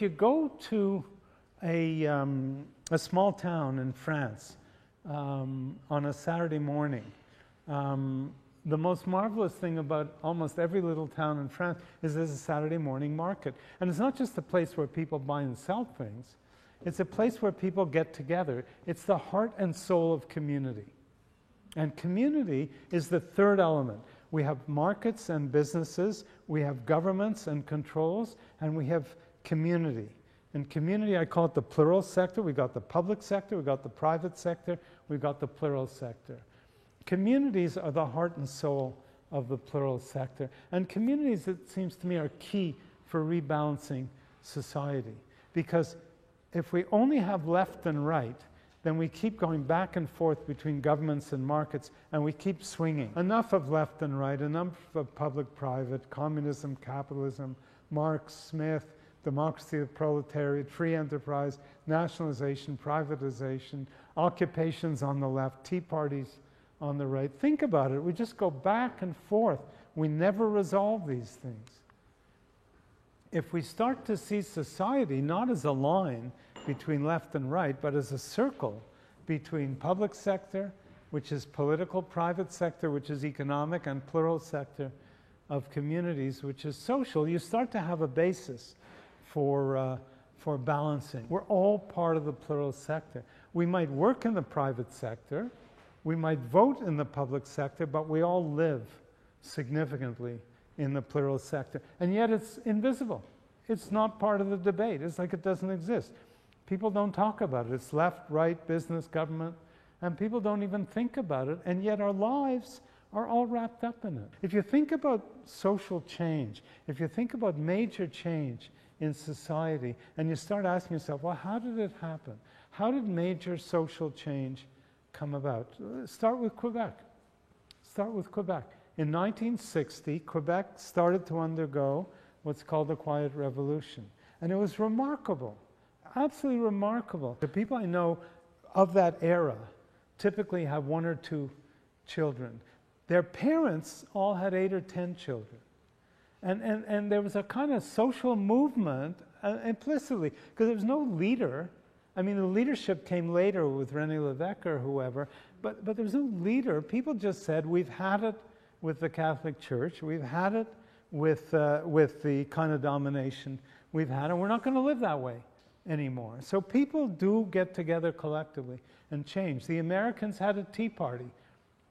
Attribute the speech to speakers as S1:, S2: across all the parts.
S1: if you go to a small town in France on a Saturday morning, the most marvelous thing about almost every little town in France is there's a Saturday morning market. And it's not just a place where people buy and sell things. It's a place where people get together. It's the heart and soul of community. And community is the third element. We have markets and businesses, we have governments and controls, and we have community. And community, I call it the plural sector. We've got the public sector, we've got the private sector, we've got the plural sector. Communities are the heart and soul of the plural sector. And communities, it seems to me, are key for rebalancing society. Because if we only have left and right, then we keep going back and forth between governments and markets, and we keep swinging. Enough of left and right, enough of public-private, communism, capitalism, Marx, Smith, democracy of the proletariat, free enterprise, nationalization, privatization, occupations on the left, tea parties on the right. Think about it. We just go back and forth. We never resolve these things. If we start to see society not as a line between left and right, but as a circle between public sector, which is political, private sector, which is economic, and plural sector of communities, which is social, you start to have a basis for balancing. We're all part of the plural sector. We might work in the private sector, we might vote in the public sector, but we all live significantly in the plural sector. And yet it's invisible. It's not part of the debate. It's like it doesn't exist. People don't talk about it. It's left, right, business, government, and people don't even think about it, and yet our lives are all wrapped up in it. If you think about social change, if you think about major change in society, and you start asking yourself, well, how did it happen? How did major social change come about? Start with Quebec. Start with Quebec. In 1960, Quebec started to undergo what's called the Quiet Revolution. And it was remarkable, absolutely remarkable. The people I know of that era typically have 1 or 2 children. Their parents all had 8 or 10 children. And there was a kind of social movement implicitly, because there was no leader. I mean, the leadership came later with René Lévesque or whoever, but there was no leader. People just said, we've had it with the Catholic Church, we've had it with the kind of domination we've had, and we're not going to live that way anymore. So people do get together collectively and change. The Americans had a Tea Party.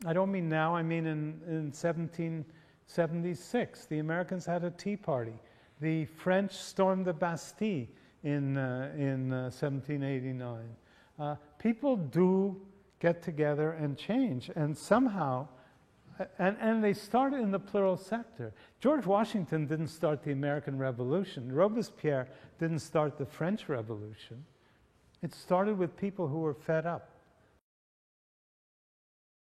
S1: I don't mean now, I mean in 1776. The Americans had a Tea Party. The French stormed the Bastille in 1789. People do get together and change, and somehow, and they started in the plural sector. George Washington didn't start the American Revolution. Robespierre didn't start the French Revolution. It started with people who were fed up.